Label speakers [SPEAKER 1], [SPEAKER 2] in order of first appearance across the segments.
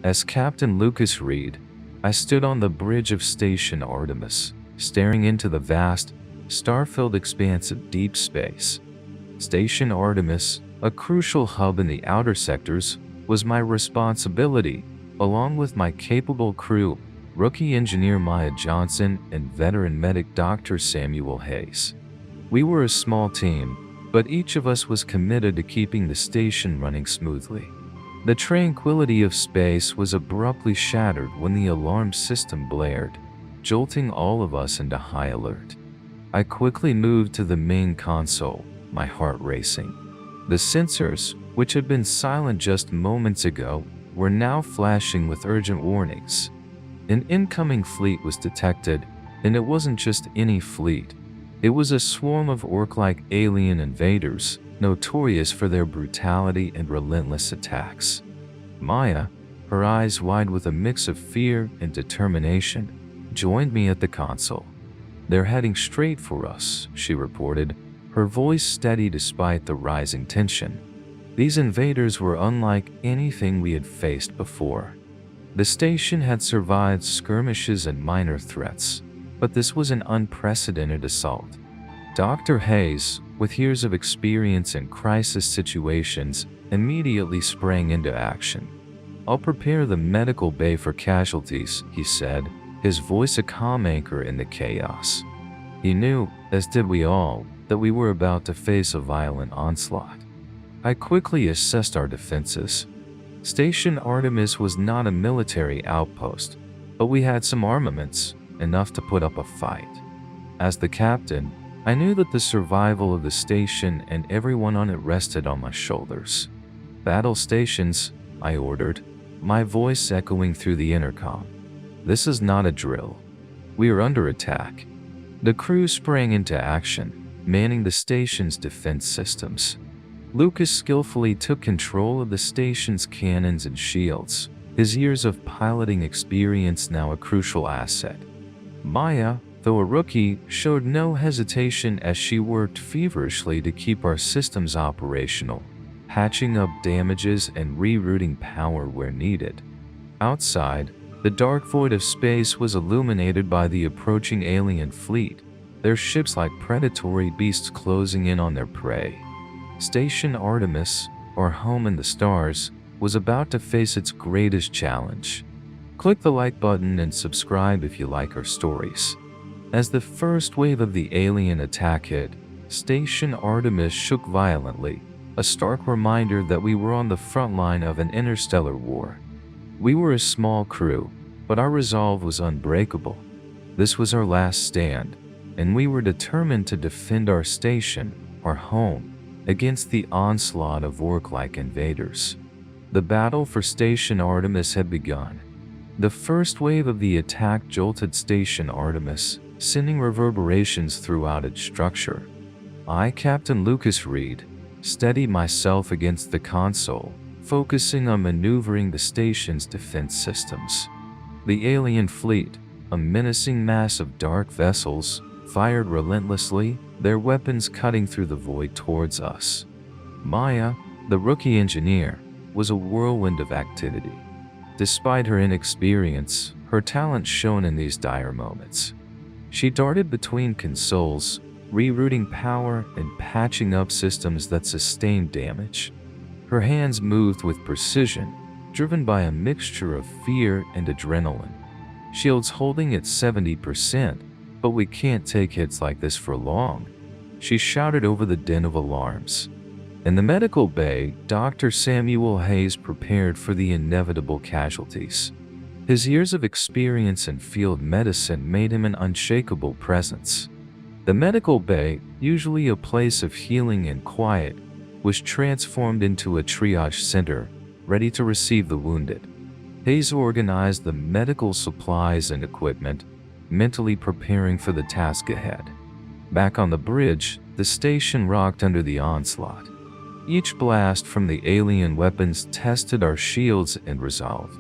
[SPEAKER 1] As Captain Lucas Reed, I stood on the bridge of Station Artemis, staring into the vast, star-filled expanse of deep space. Station Artemis, a crucial hub in the outer sectors, was my responsibility, along with my capable crew, rookie engineer Maya Johnson and veteran medic Dr. Samuel Hayes. We were a small team, but each of us was committed to keeping the station running smoothly. The tranquility of space was abruptly shattered when the alarm system blared, jolting all of us into high alert. I quickly moved to the main console, my heart racing. The sensors, which had been silent just moments ago, were now flashing with urgent warnings. An incoming fleet was detected, and it wasn't just any fleet. It was a swarm of orc-like alien invaders, notorious for their brutality and relentless attacks. Maya, her eyes wide with a mix of fear and determination, joined me at the console. "They're heading straight for us," she reported, her voice steady despite the rising tension. These invaders were unlike anything we had faced before. The station had survived skirmishes and minor threats, but this was an unprecedented assault. Dr. Hayes, with years of experience in crisis situations, immediately sprang into action. "I'll prepare the medical bay for casualties," he said, his voice a calm anchor in the chaos. He knew, as did we all, that we were about to face a violent onslaught. I quickly assessed our defenses. Station Artemis was not a military outpost, but we had some armaments, enough to put up a fight. As the captain, I knew that the survival of the station and everyone on it rested on my shoulders. "Battle stations," I ordered, my voice echoing through the intercom. "This is not a drill. We are under attack." The crew sprang into action, manning the station's defense systems. Lucas skillfully took control of the station's cannons and shields, his years of piloting experience now a crucial asset. Maya, though a rookie, showed no hesitation as she worked feverishly to keep our systems operational, patching up damages and rerouting power where needed. Outside, the dark void of space was illuminated by the approaching alien fleet, their ships like predatory beasts closing in on their prey. Station Artemis, our home in the stars, was about to face its greatest challenge. Click the like button and subscribe if you like our stories. As the first wave of the alien attack hit, Station Artemis shook violently, a stark reminder that we were on the front line of an interstellar war. We were a small crew, but our resolve was unbreakable. This was our last stand, and we were determined to defend our station, our home, against the onslaught of orc-like invaders. The battle for Station Artemis had begun. The first wave of the attack jolted Station Artemis, sending reverberations throughout its structure. I, Captain Lucas Reed, steadied myself against the console, focusing on maneuvering the station's defense systems. The alien fleet, a menacing mass of dark vessels, fired relentlessly, their weapons cutting through the void towards us. Maya, the rookie engineer, was a whirlwind of activity. Despite her inexperience, her talent shone in these dire moments. She darted between consoles, rerouting power and patching up systems that sustained damage. Her hands moved with precision, driven by a mixture of fear and adrenaline. Shields holding at 70%, but we can't take hits like this for long, she shouted over the din of alarms. In the medical bay, Dr. Samuel Hayes prepared for the inevitable casualties. His years of experience in field medicine made him an unshakable presence. The medical bay, usually a place of healing and quiet, was transformed into a triage center, ready to receive the wounded. Hayes organized the medical supplies and equipment, mentally preparing for the task ahead. Back on the bridge, the station rocked under the onslaught. Each blast from the alien weapons tested our shields and resolve.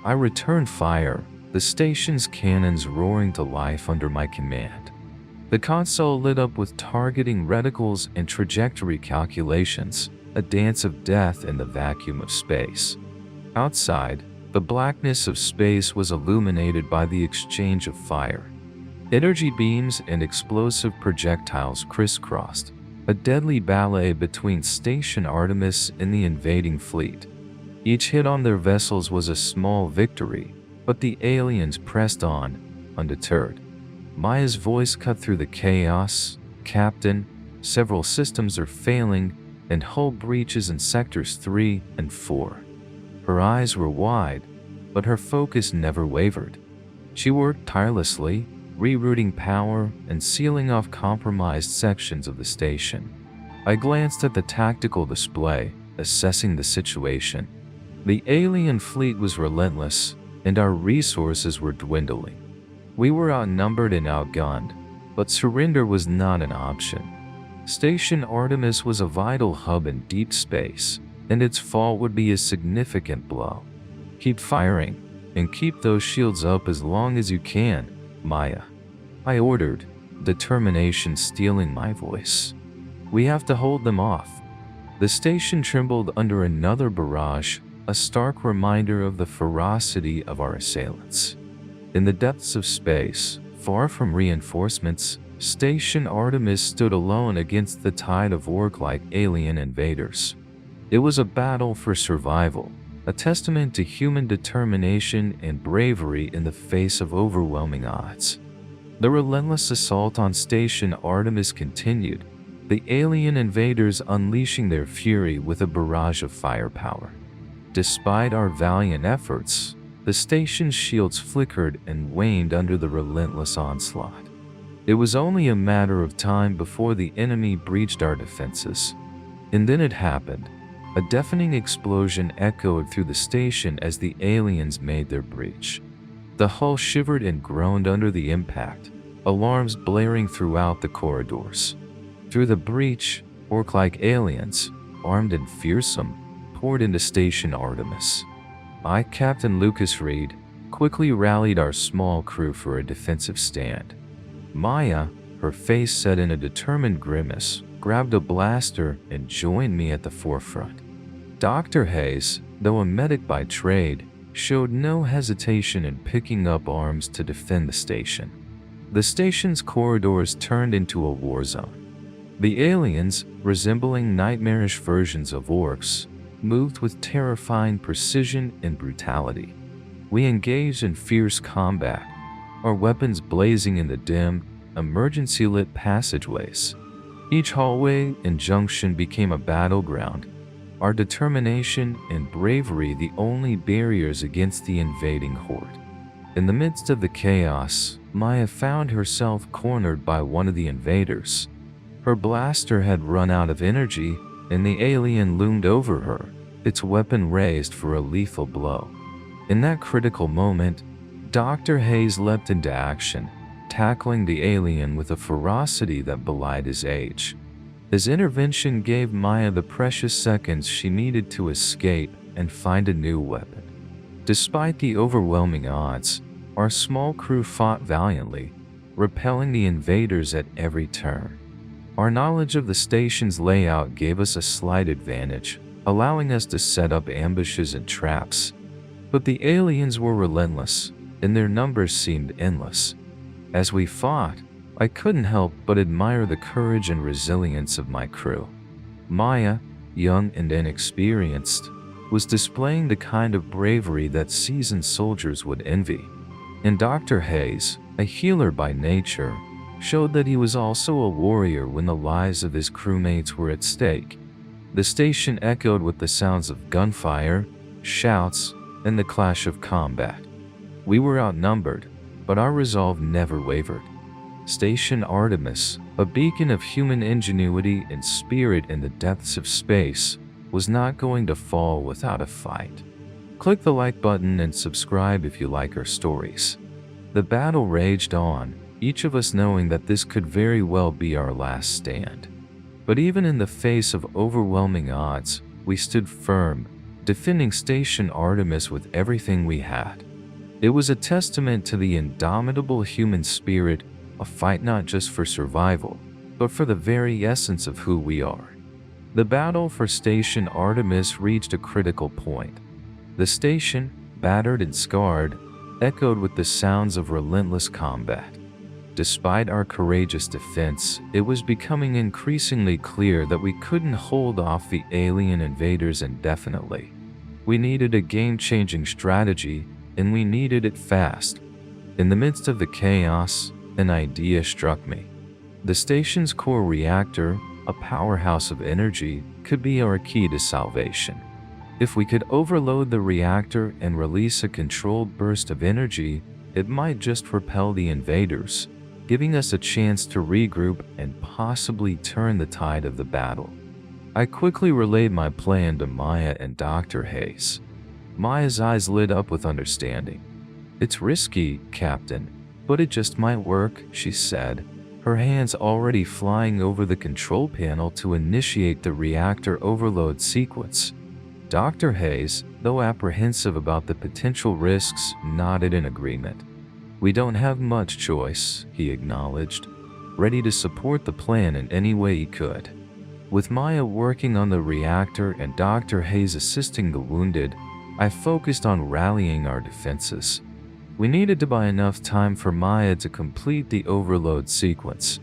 [SPEAKER 1] I returned fire, the station's cannons roaring to life under my command. The console lit up with targeting reticles and trajectory calculations, a dance of death in the vacuum of space. Outside, The blackness of space was illuminated by the exchange of fire. Energy beams and explosive projectiles crisscrossed, a deadly ballet between Station Artemis and the invading fleet. Each hit on their vessels was a small victory, but the aliens pressed on, undeterred. Maya's voice cut through the chaos. "Captain, several systems are failing, and hull breaches in sectors 3 and 4. Her eyes were wide, but her focus never wavered. She worked tirelessly, rerouting power and sealing off compromised sections of the station. I glanced at the tactical display, assessing the situation. The alien fleet was relentless, and our resources were dwindling. We were outnumbered and outgunned, but surrender was not an option. Station Artemis was a vital hub in deep space, and its fall would be a significant blow. "Keep firing, and keep those shields up as long as you can, Maya," I ordered, determination stealing my voice. "We have to hold them off." The station trembled under another barrage, a stark reminder of the ferocity of our assailants. In the depths of space, far from reinforcements, Station Artemis stood alone against the tide of orc-like alien invaders. It was a battle for survival, a testament to human determination and bravery in the face of overwhelming odds. The relentless assault on Station Artemis continued, the alien invaders unleashing their fury with a barrage of firepower. Despite our valiant efforts, the station's shields flickered and waned under the relentless onslaught. It was only a matter of time before the enemy breached our defenses. And then it happened. A deafening explosion echoed through the station as the aliens made their breach. The hull shivered and groaned under the impact, alarms blaring throughout the corridors. Through the breach, orc-like aliens, armed and fearsome, poured into Station Artemis. I, Captain Lucas Reed, quickly rallied our small crew for a defensive stand. Maya, her face set in a determined grimace, grabbed a blaster and joined me at the forefront. Dr. Hayes, though a medic by trade, showed no hesitation in picking up arms to defend the station. The station's corridors turned into a war zone. The aliens, resembling nightmarish versions of orcs, moved with terrifying precision and brutality. We engaged in fierce combat, our weapons blazing in the dim, emergency-lit passageways. Each hallway and junction became a battleground, our determination and bravery the only barriers against the invading horde. In the midst of the chaos, Maya found herself cornered by one of the invaders. Her blaster had run out of energy, and the alien loomed over her, its weapon raised for a lethal blow. In that critical moment, Dr. Hayes leapt into action, tackling the alien with a ferocity that belied his age. His intervention gave Maya the precious seconds she needed to escape and find a new weapon. Despite the overwhelming odds, our small crew fought valiantly, repelling the invaders at every turn. Our knowledge of the station's layout gave us a slight advantage, allowing us to set up ambushes and traps. But the aliens were relentless, and their numbers seemed endless. As we fought, I couldn't help but admire the courage and resilience of my crew. Maya, young and inexperienced, was displaying the kind of bravery that seasoned soldiers would envy. And Dr. Hayes, a healer by nature, showed that he was also a warrior when the lives of his crewmates were at stake. The station echoed with the sounds of gunfire, shouts, and the clash of combat. We were outnumbered, but our resolve never wavered. Station Artemis, a beacon of human ingenuity and spirit in the depths of space, was not going to fall without a fight. Click the like button and subscribe if you like our stories. The battle raged on, each of us knowing that this could very well be our last stand. But even in the face of overwhelming odds, we stood firm, defending Station Artemis with everything we had. It was a testament to the indomitable human spirit, a fight not just for survival, but for the very essence of who we are. The battle for Station Artemis reached a critical point. The station, battered and scarred, echoed with the sounds of relentless combat. Despite our courageous defense, it was becoming increasingly clear that we couldn't hold off the alien invaders indefinitely. We needed a game-changing strategy, and we needed it fast. In the midst of the chaos, an idea struck me. The station's core reactor, a powerhouse of energy, could be our key to salvation. If we could overload the reactor and release a controlled burst of energy, it might just repel the invaders, giving us a chance to regroup and possibly turn the tide of the battle. I quickly relayed my plan to Maya and Dr. Hayes. Maya's eyes lit up with understanding. "It's risky, Captain, but it just might work," she said, her hands already flying over the control panel to initiate the reactor overload sequence. Dr. Hayes, though apprehensive about the potential risks, nodded in agreement. "We don't have much choice," he acknowledged, ready to support the plan in any way he could. With Maya working on the reactor and Dr. Hayes assisting the wounded, I focused on rallying our defenses. We needed to buy enough time for Maya to complete the overload sequence.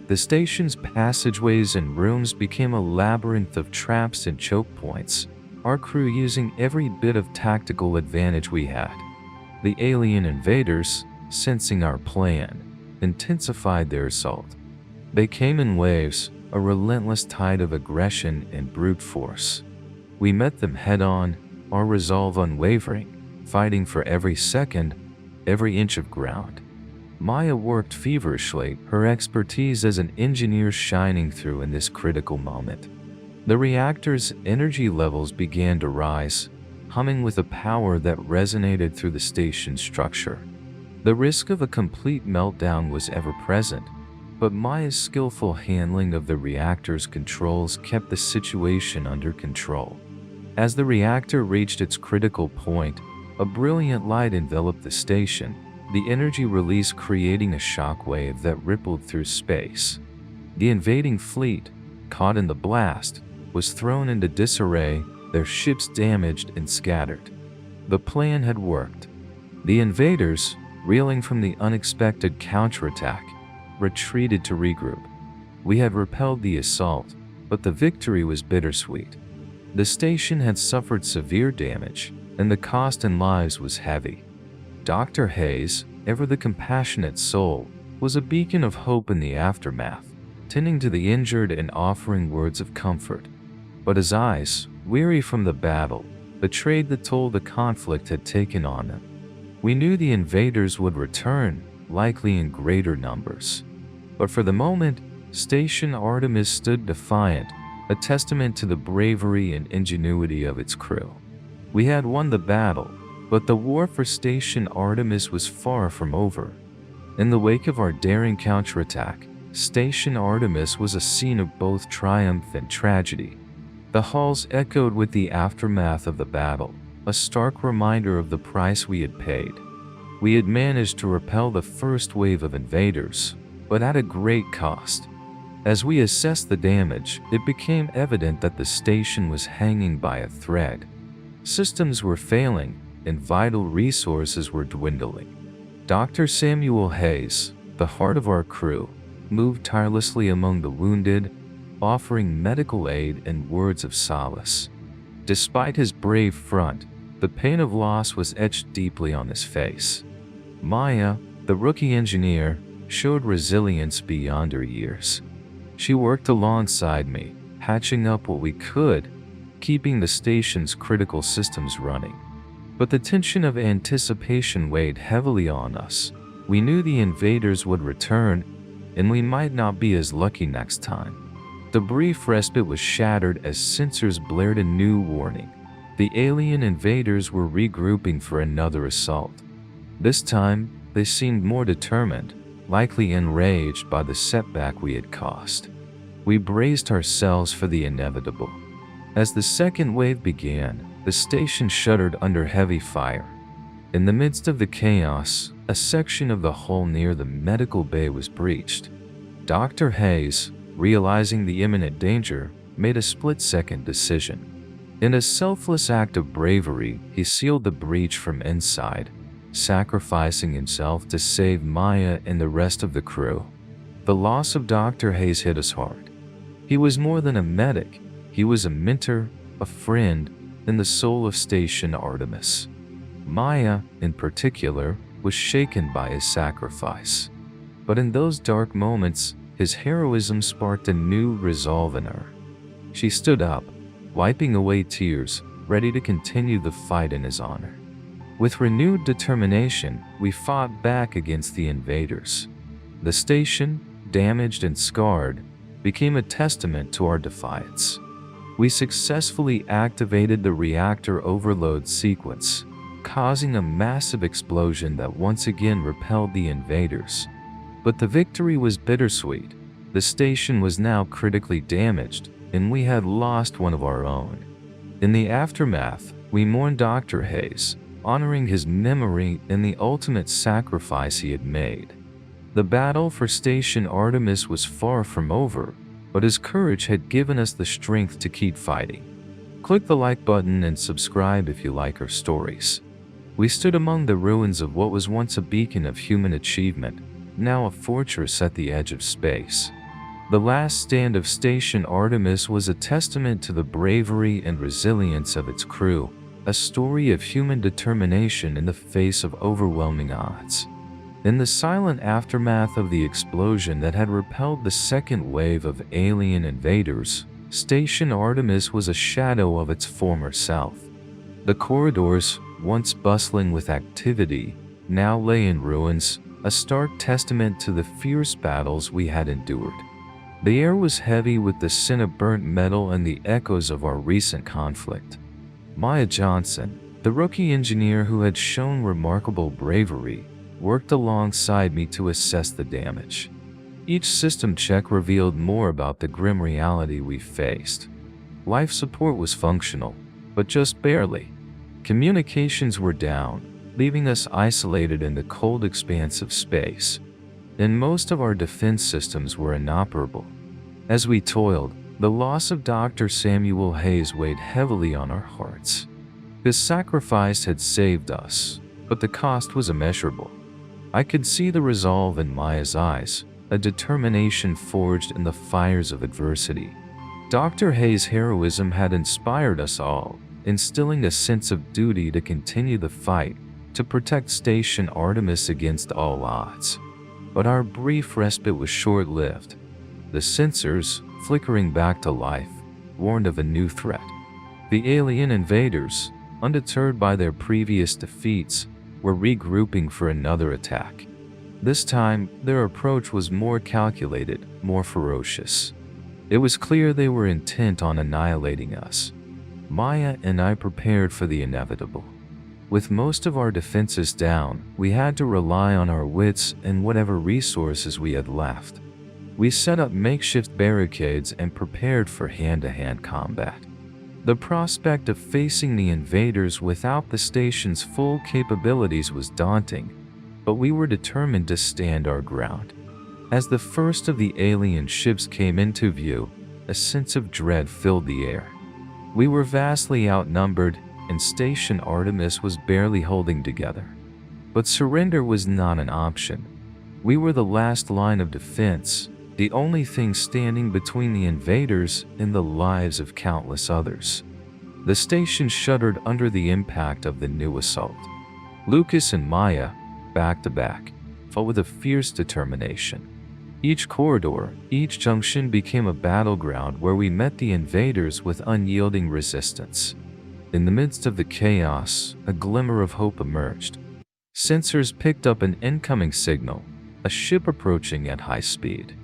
[SPEAKER 1] The station's passageways and rooms became a labyrinth of traps and choke points, our crew using every bit of tactical advantage we had. The alien invaders, sensing our plan, intensified their assault. They came in waves, a relentless tide of aggression and brute force. We met them head-on, our resolve unwavering, fighting for every second, every inch of ground. Maya worked feverishly, her expertise as an engineer shining through in this critical moment. The reactor's energy levels began to rise, humming with a power that resonated through the station's structure. The risk of a complete meltdown was ever present, but Maya's skillful handling of the reactor's controls kept the situation under control. As the reactor reached its critical point, a brilliant light enveloped the station, the energy release creating a shockwave that rippled through space. The invading fleet, caught in the blast, was thrown into disarray, their ships damaged and scattered. The plan had worked. The invaders, reeling from the unexpected counterattack, retreated to regroup. We had repelled the assault, but the victory was bittersweet. The station had suffered severe damage, and the cost in lives was heavy. Dr. Hayes, ever the compassionate soul, was a beacon of hope in the aftermath, tending to the injured and offering words of comfort. But his eyes, weary from the battle, betrayed the toll the conflict had taken on them. We knew the invaders would return, likely in greater numbers. But for the moment, Station Artemis stood defiant, a testament to the bravery and ingenuity of its crew. We had won the battle, but the war for Station Artemis was far from over. In the wake of our daring counterattack, Station Artemis was a scene of both triumph and tragedy. The halls echoed with the aftermath of the battle, a stark reminder of the price we had paid. We had managed to repel the first wave of invaders, but at a great cost. As we assessed the damage, it became evident that the station was hanging by a thread. Systems were failing, and vital resources were dwindling. Dr. Samuel Hayes, the heart of our crew, moved tirelessly among the wounded, offering medical aid and words of solace. Despite his brave front, the pain of loss was etched deeply on his face. Maya, the rookie engineer, showed resilience beyond her years. She worked alongside me, patching up what we could, keeping the station's critical systems running. But the tension of anticipation weighed heavily on us. We knew the invaders would return, and we might not be as lucky next time. The brief respite was shattered as sensors blared a new warning. The alien invaders were regrouping for another assault. This time, they seemed more determined, likely enraged by the setback we had caused. We braced ourselves for the inevitable. As the second wave began, the station shuddered under heavy fire. In the midst of the chaos, a section of the hull near the medical bay was breached. Dr. Hayes, realizing the imminent danger, made a split-second decision. In a selfless act of bravery, he sealed the breach from inside, sacrificing himself to save Maya and the rest of the crew. The loss of Dr. Hayes hit us hard. He was more than a medic. He was a mentor, a friend, and the soul of Station Artemis. Maya, in particular, was shaken by his sacrifice. But in those dark moments, his heroism sparked a new resolve in her. She stood up, wiping away tears, ready to continue the fight in his honor. With renewed determination, we fought back against the invaders. The station, damaged and scarred, became a testament to our defiance. We successfully activated the reactor overload sequence, causing a massive explosion that once again repelled the invaders. But the victory was bittersweet. The station was now critically damaged, and we had lost one of our own. In the aftermath, we mourned Dr. Hayes, honoring his memory and the ultimate sacrifice he had made. The battle for Station Artemis was far from over, but his courage had given us the strength to keep fighting. Click the like button and subscribe if you like our stories. We stood among the ruins of what was once a beacon of human achievement, now a fortress at the edge of space. The last stand of Station Artemis was a testament to the bravery and resilience of its crew, a story of human determination in the face of overwhelming odds. In the silent aftermath of the explosion that had repelled the second wave of alien invaders, Station Artemis was a shadow of its former self. The corridors, once bustling with activity, now lay in ruins, a stark testament to the fierce battles we had endured. The air was heavy with the scent of burnt metal and the echoes of our recent conflict. Maya Johnson, the rookie engineer who had shown remarkable bravery, worked alongside me to assess the damage. Each system check revealed more about the grim reality we faced. Life support was functional, but just barely. Communications were down, leaving us isolated in the cold expanse of space. And most of our defense systems were inoperable. As we toiled, the loss of Dr. Samuel Hayes weighed heavily on our hearts. His sacrifice had saved us, but the cost was immeasurable. I could see the resolve in Maya's eyes, a determination forged in the fires of adversity. Dr. Hayes' heroism had inspired us all, instilling a sense of duty to continue the fight, to protect Station Artemis against all odds. But our brief respite was short-lived. The sensors, flickering back to life, warned of a new threat. The alien invaders, undeterred by their previous defeats, were regrouping for another attack. This time, their approach was more calculated, more ferocious. It was clear they were intent on annihilating us. Maya and I prepared for the inevitable. With most of our defenses down, we had to rely on our wits and whatever resources we had left. We set up makeshift barricades and prepared for hand-to-hand combat. The prospect of facing the invaders without the station's full capabilities was daunting, but we were determined to stand our ground. As the first of the alien ships came into view, a sense of dread filled the air. We were vastly outnumbered, and Station Artemis was barely holding together. But surrender was not an option. We were the last line of defense, the only thing standing between the invaders and the lives of countless others. The station shuddered under the impact of the new assault. Lucas and Maya, back to back, fought with a fierce determination. Each corridor, each junction became a battleground where we met the invaders with unyielding resistance. In the midst of the chaos, a glimmer of hope emerged. Sensors picked up an incoming signal, a ship approaching at high speed.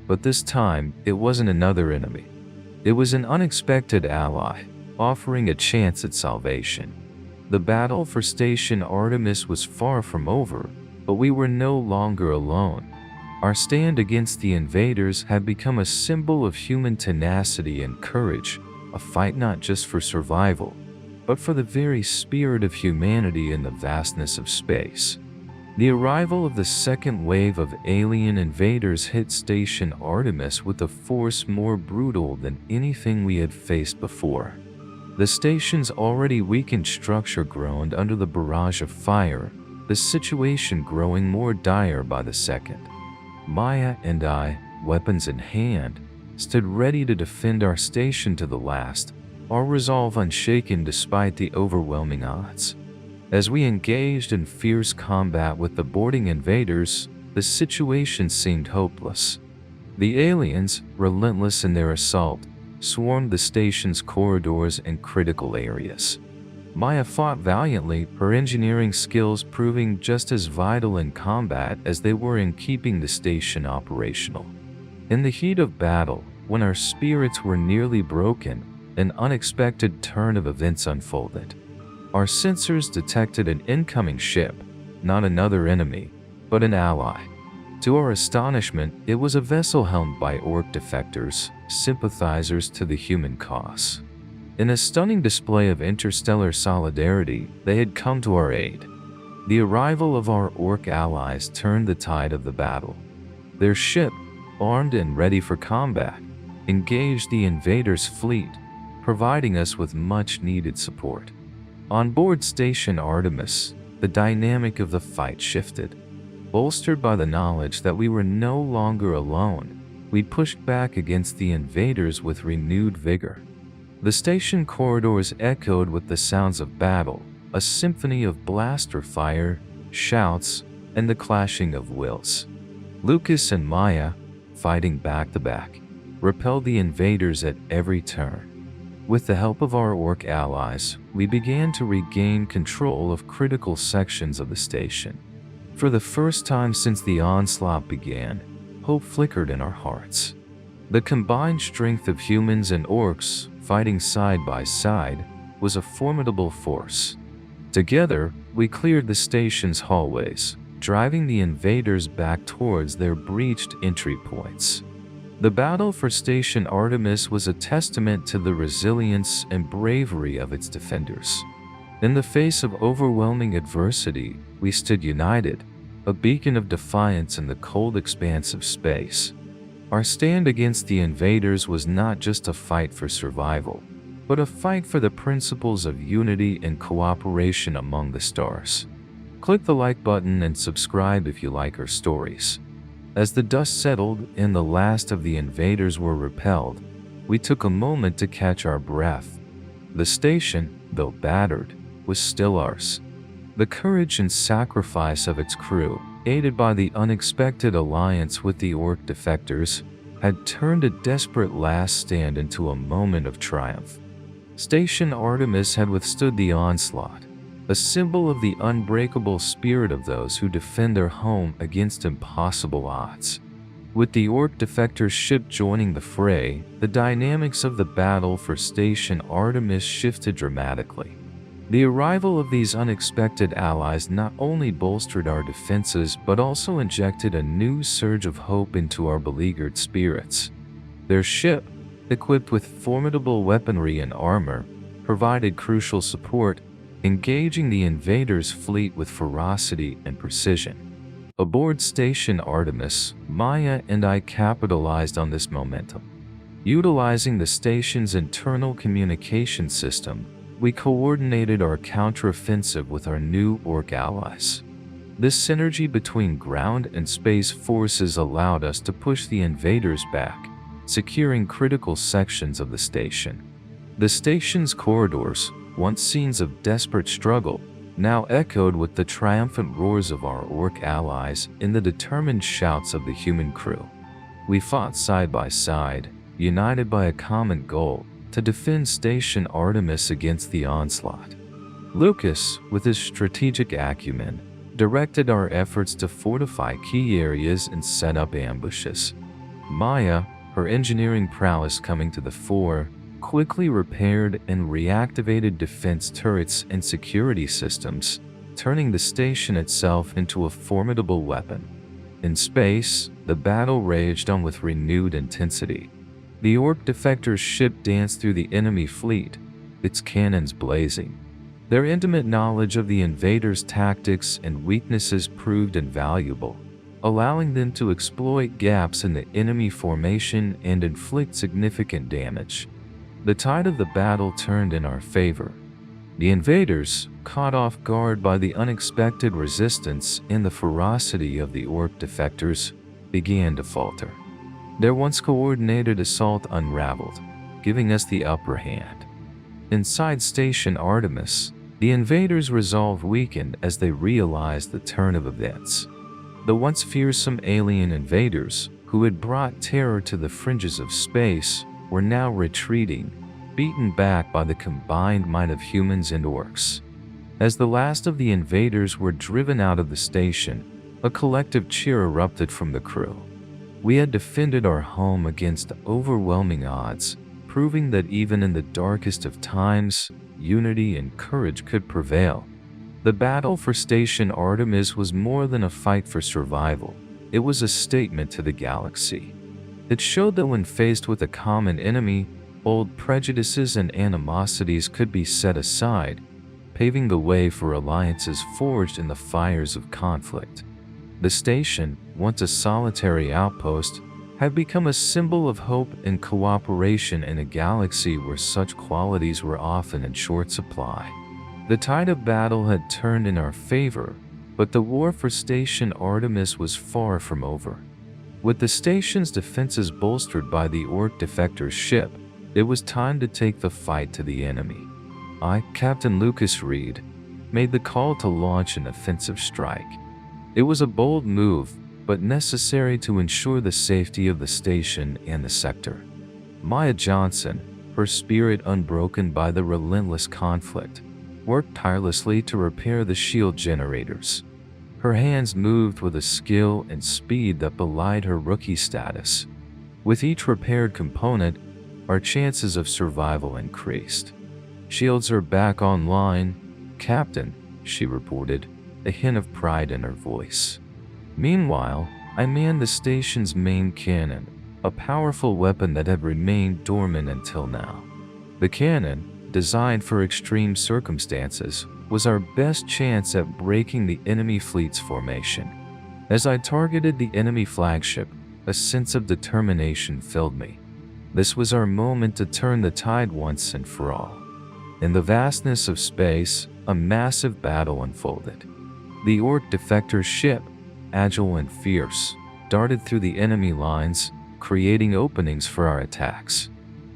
[SPEAKER 1] But this time, it wasn't another enemy. It was an unexpected ally, offering a chance at salvation. The battle for Station Artemis was far from over, but we were no longer alone. Our stand against the invaders had become a symbol of human tenacity and courage, a fight not just for survival, but for the very spirit of humanity in the vastness of space. The arrival of the second wave of alien invaders hit Station Artemis with a force more brutal than anything we had faced before. The station's already weakened structure groaned under the barrage of fire, the situation growing more dire by the second. Maya and I, weapons in hand, stood ready to defend our station to the last, our resolve unshaken despite the overwhelming odds. As we engaged in fierce combat with the boarding invaders, the situation seemed hopeless. The aliens, relentless in their assault, swarmed the station's corridors and critical areas. Maya fought valiantly, her engineering skills proving just as vital in combat as they were in keeping the station operational. In the heat of battle, when our spirits were nearly broken, an unexpected turn of events unfolded. Our sensors detected an incoming ship, not another enemy, but an ally. To our astonishment, it was a vessel helmed by Orc defectors, sympathizers to the human cause. In a stunning display of interstellar solidarity, they had come to our aid. The arrival of our Orc allies turned the tide of the battle. Their ship, armed and ready for combat, engaged the invaders' fleet, providing us with much-needed support. On board Station Artemis, the dynamic of the fight shifted. Bolstered by the knowledge that we were no longer alone, we pushed back against the invaders with renewed vigor. The station corridors echoed with the sounds of battle, a symphony of blaster fire, shouts, and the clashing of wills. Lucas and Maya, fighting back to back, repelled the invaders at every turn. With the help of our Orc allies, we began to regain control of critical sections of the station. For the first time since the onslaught began, hope flickered in our hearts. The combined strength of humans and Orcs, fighting side by side, was a formidable force. Together, we cleared the station's hallways, driving the invaders back towards their breached entry points. The battle for Station Artemis was a testament to the resilience and bravery of its defenders. In the face of overwhelming adversity, we stood united, a beacon of defiance in the cold expanse of space. Our stand against the invaders was not just a fight for survival, but a fight for the principles of unity and cooperation among the stars. Click the like button and subscribe if you like our stories. As the dust settled and the last of the invaders were repelled, we took a moment to catch our breath. The station, though battered, was still ours. The courage and sacrifice of its crew, aided by the unexpected alliance with the Orc defectors, had turned a desperate last stand into a moment of triumph. Station Artemis had withstood the onslaught, a symbol of the unbreakable spirit of those who defend their home against impossible odds. With the Orc defector ship joining the fray, the dynamics of the battle for Station Artemis shifted dramatically. The arrival of these unexpected allies not only bolstered our defenses but also injected a new surge of hope into our beleaguered spirits. Their ship, equipped with formidable weaponry and armor, provided crucial support, engaging the invaders' fleet with ferocity and precision. Aboard Station Artemis, Maya and I capitalized on this momentum. Utilizing the station's internal communication system, we coordinated our counteroffensive with our new Orc allies. This synergy between ground and space forces allowed us to push the invaders back, securing critical sections of the station. The station's corridors, once scenes of desperate struggle, now echoed with the triumphant roars of our Orc allies and the determined shouts of the human crew. We fought side by side, united by a common goal, to defend Station Artemis against the onslaught. Lucas, with his strategic acumen, directed our efforts to fortify key areas and set up ambushes. Maya, her engineering prowess coming to the fore, quickly repaired and reactivated defense turrets and security systems, turning the station itself into a formidable weapon. In space, the battle raged on with renewed intensity. The Orc defector's ship danced through the enemy fleet, its cannons blazing. Their intimate knowledge of the invaders' tactics and weaknesses proved invaluable, allowing them to exploit gaps in the enemy formation and inflict significant damage. The tide of the battle turned in our favor. The invaders, caught off guard by the unexpected resistance and the ferocity of the orc defectors, began to falter. Their once coordinated assault unraveled, giving us the upper hand. Inside Station Artemis, the invaders' resolve weakened as they realized the turn of events. The once fearsome alien invaders, who had brought terror to the fringes of space, were now retreating, beaten back by the combined might of humans and orcs. As the last of the invaders were driven out of the station, a collective cheer erupted from the crew. We had defended our home against overwhelming odds, proving that even in the darkest of times, unity and courage could prevail. The battle for Station Artemis was more than a fight for survival. It was a statement to the galaxy. It showed that when faced with a common enemy, old prejudices and animosities could be set aside, paving the way for alliances forged in the fires of conflict. The station, once a solitary outpost, had become a symbol of hope and cooperation in a galaxy where such qualities were often in short supply. The tide of battle had turned in our favor, but the war for Station Artemis was far from over. With the station's defenses bolstered by the orc defector's ship, it was time to take the fight to the enemy. I, Captain Lucas Reed, made the call to launch an offensive strike. It was a bold move, but necessary to ensure the safety of the station and the sector. Maya Johnson, her spirit unbroken by the relentless conflict, worked tirelessly to repair the shield generators. Her hands moved with a skill and speed that belied her rookie status. With each repaired component, our chances of survival increased. "Shields are back online, Captain," she reported, a hint of pride in her voice. Meanwhile, I manned the station's main cannon, a powerful weapon that had remained dormant until now. The cannon, designed for extreme circumstances, was our best chance at breaking the enemy fleet's formation. As I targeted the enemy flagship, a sense of determination filled me. This was our moment to turn the tide once and for all. In the vastness of space, a massive battle unfolded. The orc defector's ship, agile and fierce, darted through the enemy lines, creating openings for our attacks.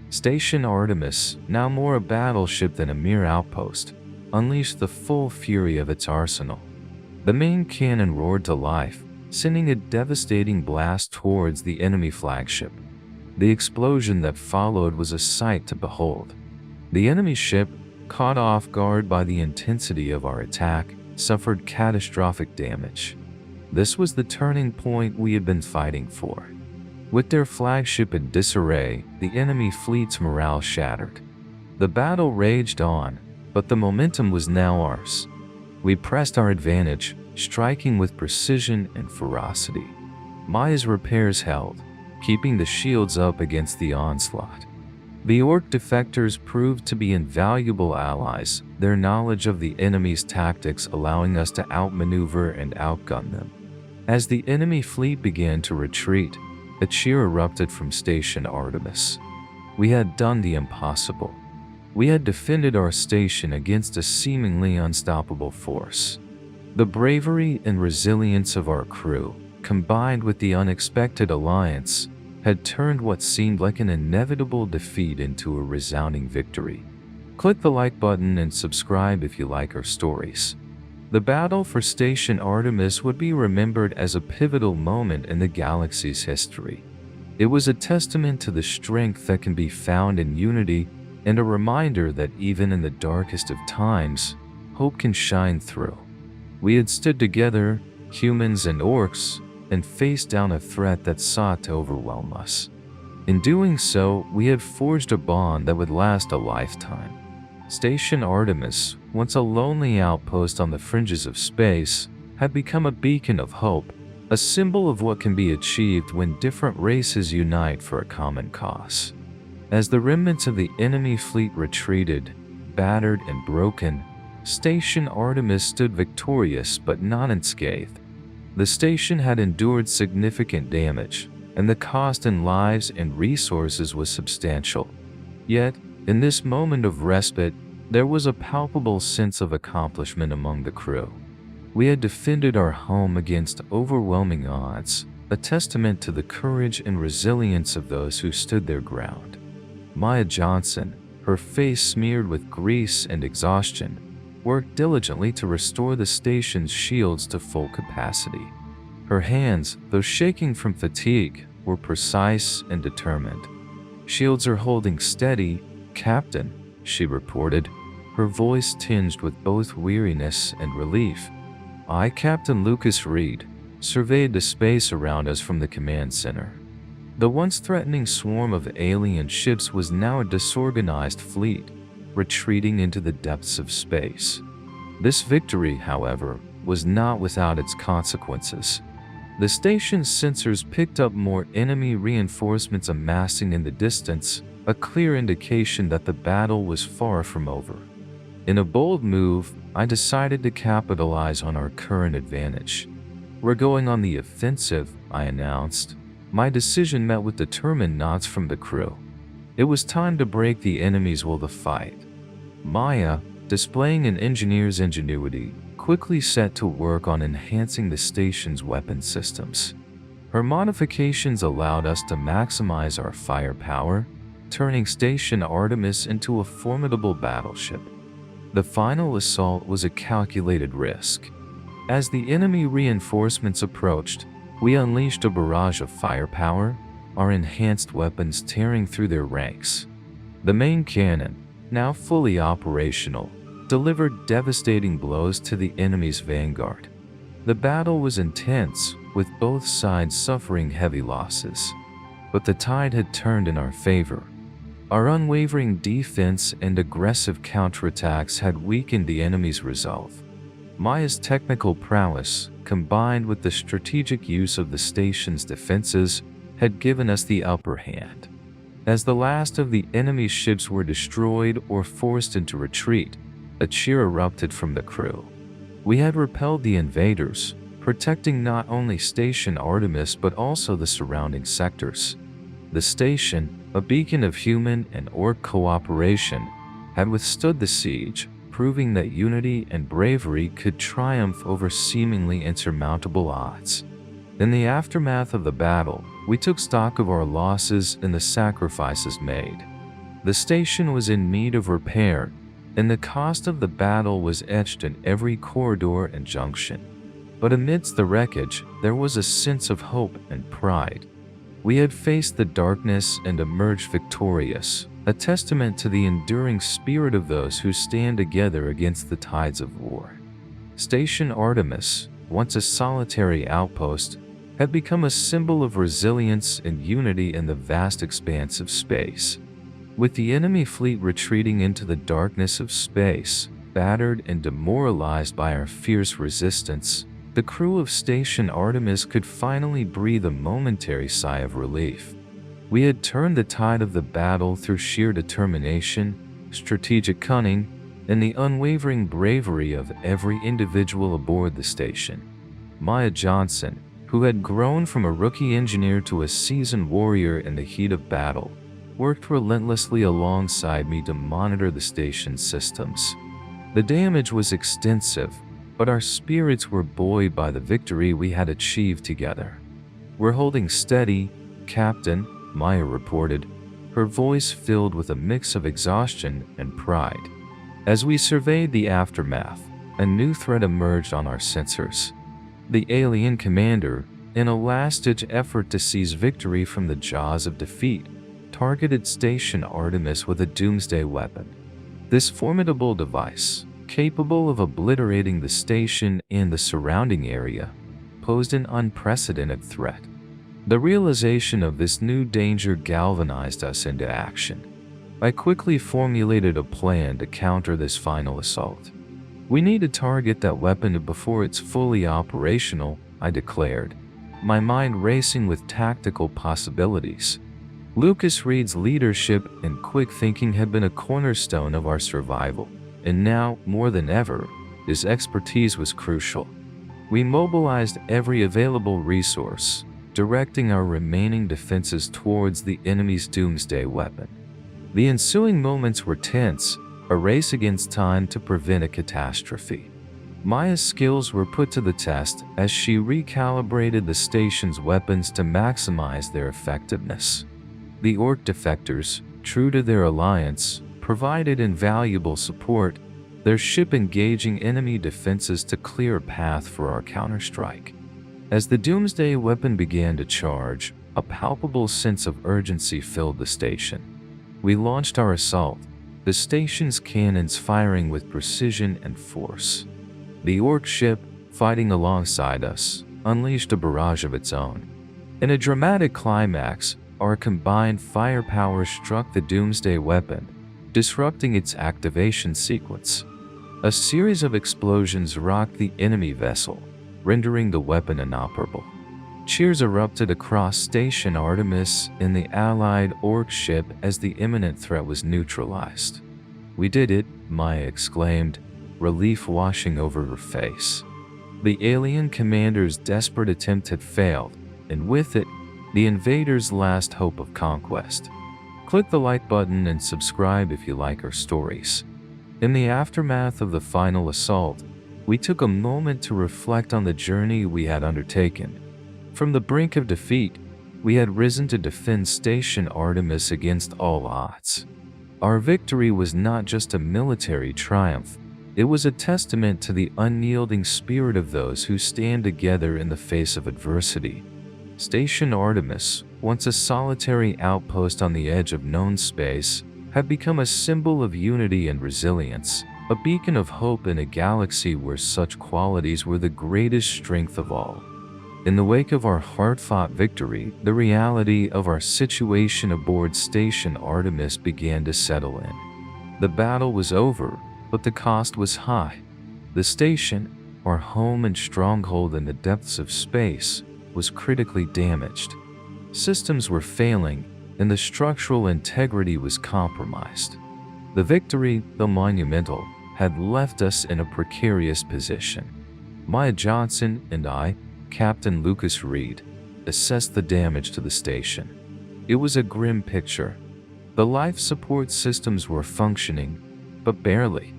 [SPEAKER 1] Station Artemis, now more a battleship than a mere outpost, unleashed the full fury of its arsenal. The main cannon roared to life, sending a devastating blast towards the enemy flagship. The explosion that followed was a sight to behold. The enemy ship, caught off guard by the intensity of our attack, suffered catastrophic damage. This was the turning point we had been fighting for. With their flagship in disarray, the enemy fleet's morale shattered. The battle raged on, but the momentum was now ours. We pressed our advantage, striking with precision and ferocity. Maya's repairs held, keeping the shields up against the onslaught. The orc defectors proved to be invaluable allies, their knowledge of the enemy's tactics allowing us to outmaneuver and outgun them. As the enemy fleet began to retreat, a cheer erupted from Station Artemis. We had done the impossible. We had defended our station against a seemingly unstoppable force. The bravery and resilience of our crew, combined with the unexpected alliance, had turned what seemed like an inevitable defeat into a resounding victory. Click the like button and subscribe if you like our stories. The battle for Station Artemis would be remembered as a pivotal moment in the galaxy's history. It was a testament to the strength that can be found in unity and a reminder that even in the darkest of times, hope can shine through. We had stood together, humans and orcs, and faced down a threat that sought to overwhelm us. In doing so, we had forged a bond that would last a lifetime. Station Artemis, once a lonely outpost on the fringes of space, had become a beacon of hope, a symbol of what can be achieved when different races unite for a common cause. As the remnants of the enemy fleet retreated, battered and broken, Station Artemis stood victorious but not unscathed. The station had endured significant damage, and the cost in lives and resources was substantial. Yet, In this moment of respite, there was a palpable sense of accomplishment among the crew. We had defended our home against overwhelming odds, a testament to the courage and resilience of those who stood their ground. Maya Johnson, her face smeared with grease and exhaustion, worked diligently to restore the station's shields to full capacity. Her hands, though shaking from fatigue, were precise and determined. "Shields are holding steady, Captain," she reported, her voice tinged with both weariness and relief. I, Captain Lucas Reed, surveyed the space around us from the command center. The once threatening swarm of alien ships was now a disorganized fleet, retreating into the depths of space. This victory, however, was not without its consequences. The station's sensors picked up more enemy reinforcements amassing in the distance, a clear indication that the battle was far from over. In a bold move, I decided to capitalize on our current advantage. "We're going on the offensive," I announced. My decision met with determined nods from the crew. It was time to break the enemy's will to fight. Maya, displaying an engineer's ingenuity, quickly set to work on enhancing the station's weapon systems. Her modifications allowed us to maximize our firepower, turning Station Artemis into a formidable battleship. The final assault was a calculated risk. As the enemy reinforcements approached, we unleashed a barrage of firepower, our enhanced weapons tearing through their ranks. The main cannon, now fully operational, delivered devastating blows to the enemy's vanguard. The battle was intense, with both sides suffering heavy losses. But the tide had turned in our favor. Our unwavering defense and aggressive counterattacks had weakened the enemy's resolve. Maya's technical prowess, combined with the strategic use of the station's defenses, had given us the upper hand. As the last of the enemy's ships were destroyed or forced into retreat, a cheer erupted from the crew. We had repelled the invaders, protecting not only Station Artemis but also the surrounding sectors. The station, a beacon of human and orc cooperation, had withstood the siege, proving that unity and bravery could triumph over seemingly insurmountable odds. In the aftermath of the battle, we took stock of our losses and the sacrifices made. The station was in need of repair, and the cost of the battle was etched in every corridor and junction. But amidst the wreckage, there was a sense of hope and pride. We had faced the darkness and emerged victorious, a testament to the enduring spirit of those who stand together against the tides of war. Station Artemis, once a solitary outpost, had become a symbol of resilience and unity in the vast expanse of space. With the enemy fleet retreating into the darkness of space, battered and demoralized by our fierce resistance, the crew of Station Artemis could finally breathe a momentary sigh of relief. We had turned the tide of the battle through sheer determination, strategic cunning, and the unwavering bravery of every individual aboard the station. Maya Johnson, who had grown from a rookie engineer to a seasoned warrior in the heat of battle, worked relentlessly alongside me to monitor the station's systems. The damage was extensive, but our spirits were buoyed by the victory we had achieved together. "We're holding steady, Captain," Maya reported, her voice filled with a mix of exhaustion and pride. As we surveyed the aftermath, a new threat emerged on our sensors. The alien commander, in a last-ditch effort to seize victory from the jaws of defeat, targeted Station Artemis with a doomsday weapon. This formidable device, capable of obliterating the station and the surrounding area, posed an unprecedented threat. The realization of this new danger galvanized us into action. I quickly formulated a plan to counter this final assault. "We need to target that weapon before it's fully operational," I declared, my mind racing with tactical possibilities. Lucas Reed's leadership and quick thinking had been a cornerstone of our survival, and now, more than ever, his expertise was crucial. We mobilized every available resource, directing our remaining defenses towards the enemy's doomsday weapon. The ensuing moments were tense, a race against time to prevent a catastrophe. Maya's skills were put to the test as she recalibrated the station's weapons to maximize their effectiveness. The Orc defectors, true to their alliance, provided invaluable support, their ship engaging enemy defenses to clear a path for our counterstrike. As the Doomsday weapon began to charge, a palpable sense of urgency filled the station. We launched our assault, the station's cannons firing with precision and force. The Orc ship, fighting alongside us, unleashed a barrage of its own. In a dramatic climax, our combined firepower struck the Doomsday weapon, disrupting its activation sequence. A series of explosions rocked the enemy vessel, rendering the weapon inoperable. Cheers erupted across Station Artemis and the allied Orc ship as the imminent threat was neutralized. "We did it," Maya exclaimed, relief washing over her face. The alien commander's desperate attempt had failed, and with it, the invaders' last hope of conquest. Click the like button and subscribe if you like our stories. In the aftermath of the final assault, we took a moment to reflect on the journey we had undertaken. From the brink of defeat, we had risen to defend Station Artemis against all odds. Our victory was not just a military triumph, it was a testament to the unyielding spirit of those who stand together in the face of adversity. Station Artemis, once a solitary outpost on the edge of known space, had become a symbol of unity and resilience, a beacon of hope in a galaxy where such qualities were the greatest strength of all. In the wake of our hard-fought victory, the reality of our situation aboard Station Artemis began to settle in. The battle was over, but the cost was high. The station, our home and stronghold in the depths of space, was critically damaged. Systems were failing, and the structural integrity was compromised. The victory, though monumental, had left us in a precarious position. Maya Johnson and I, Captain Lucas Reed, assessed the damage to the station. It was a grim picture. The life support systems were functioning, but barely.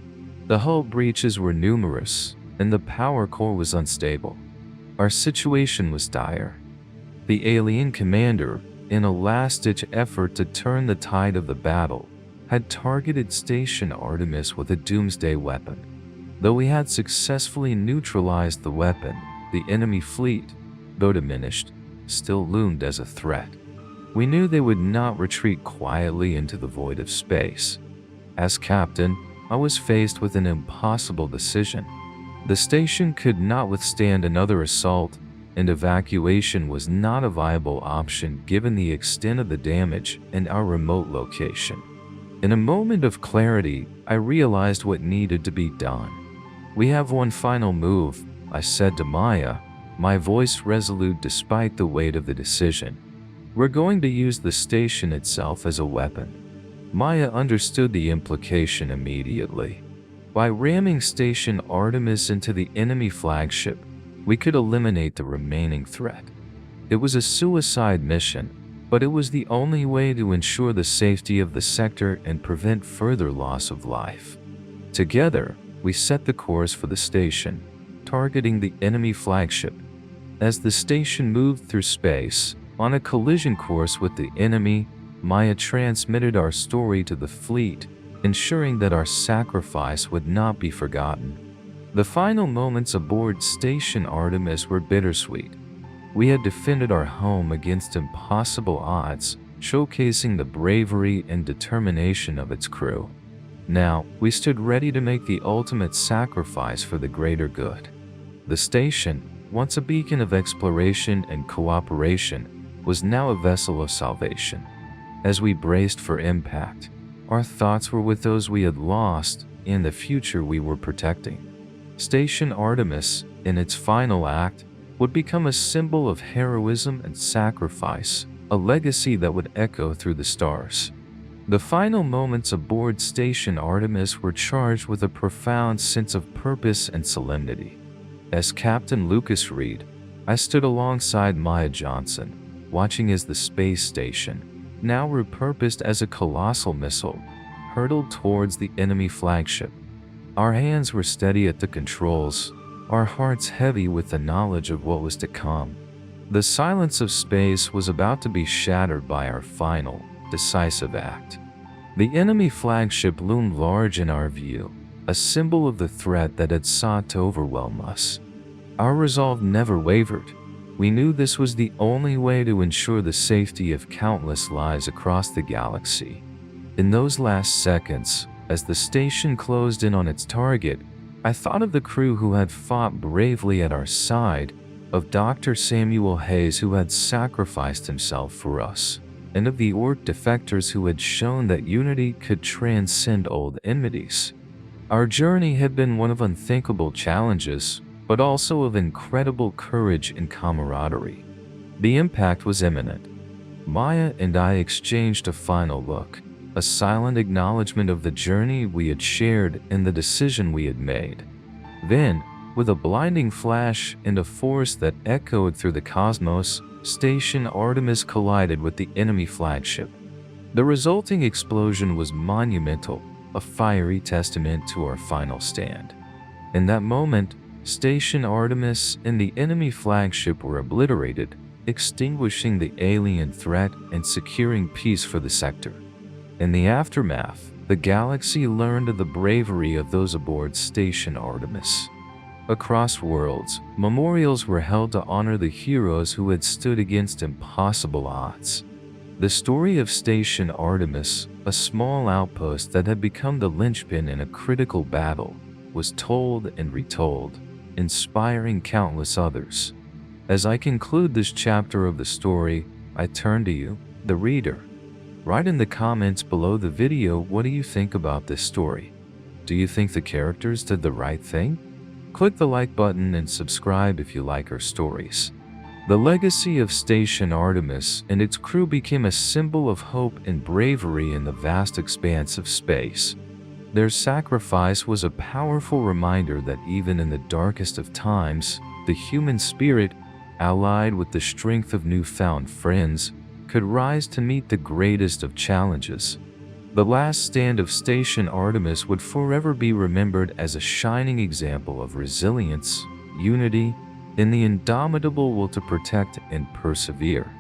[SPEAKER 1] The hull breaches were numerous, and the power core was unstable. Our situation was dire. The alien commander, in a last-ditch effort to turn the tide of the battle, had targeted Station Artemis with a Doomsday weapon. Though we had successfully neutralized the weapon, the enemy fleet, though diminished, still loomed as a threat. We knew they would not retreat quietly into the void of space. As captain, I was faced with an impossible decision. The station could not withstand another assault, and evacuation was not a viable option given the extent of the damage and our remote location. In a moment of clarity, I realized what needed to be done. "We have one final move," I said to Maya, my voice resolute despite the weight of the decision. "We're going to use the station itself as a weapon." Maya understood the implication immediately. By ramming Station Artemis into the enemy flagship, we could eliminate the remaining threat. It was a suicide mission, but it was the only way to ensure the safety of the sector and prevent further loss of life. Together, we set the course for the station, targeting the enemy flagship. As the station moved through space, on a collision course with the enemy, Maya transmitted our story to the fleet, ensuring that our sacrifice would not be forgotten. The final moments aboard Station Artemis were bittersweet. We had defended our home against impossible odds, showcasing the bravery and determination of its crew. Now, we stood ready to make the ultimate sacrifice for the greater good. The station, once a beacon of exploration and cooperation, was now a vessel of salvation. As we braced for impact, our thoughts were with those we had lost and the future we were protecting. Station Artemis, in its final act, would become a symbol of heroism and sacrifice, a legacy that would echo through the stars. The final moments aboard Station Artemis were charged with a profound sense of purpose and solemnity. As Captain Lucas Reed, I stood alongside Maya Johnson, watching as the space station, now repurposed as a colossal missile, hurtled towards the enemy flagship. Our hands were steady at the controls, our hearts heavy with the knowledge of what was to come. The silence of space was about to be shattered by our final, decisive act. The enemy flagship loomed large in our view, a symbol of the threat that had sought to overwhelm us. Our resolve never wavered. We knew this was the only way to ensure the safety of countless lives across the galaxy. In those last seconds, as the station closed in on its target, I thought of the crew who had fought bravely at our side, of Dr. Samuel Hayes who had sacrificed himself for us, and of the Orc defectors who had shown that unity could transcend old enmities. Our journey had been one of unthinkable challenges, but also of incredible courage and camaraderie. The impact was imminent. Maya and I exchanged a final look, a silent acknowledgement of the journey we had shared and the decision we had made. Then, with a blinding flash and a force that echoed through the cosmos, Station Artemis collided with the enemy flagship. The resulting explosion was monumental, a fiery testament to our final stand. In that moment, Station Artemis and the enemy flagship were obliterated, extinguishing the alien threat and securing peace for the sector. In the aftermath, the galaxy learned of the bravery of those aboard Station Artemis. Across worlds, memorials were held to honor the heroes who had stood against impossible odds. The story of Station Artemis, a small outpost that had become the linchpin in a critical battle, was told and retold, inspiring countless others. As I conclude this chapter of the story, I turn to you, the reader. Write in the comments below the video, what do you think about this story? Do you think the characters did the right thing? Click the like button and subscribe if you like our stories. The legacy of Station Artemis and its crew became a symbol of hope and bravery in the vast expanse of space. Their sacrifice was a powerful reminder that even in the darkest of times, the human spirit, allied with the strength of newfound friends, could rise to meet the greatest of challenges. The last stand of Station Artemis would forever be remembered as a shining example of resilience, unity, and the indomitable will to protect and persevere.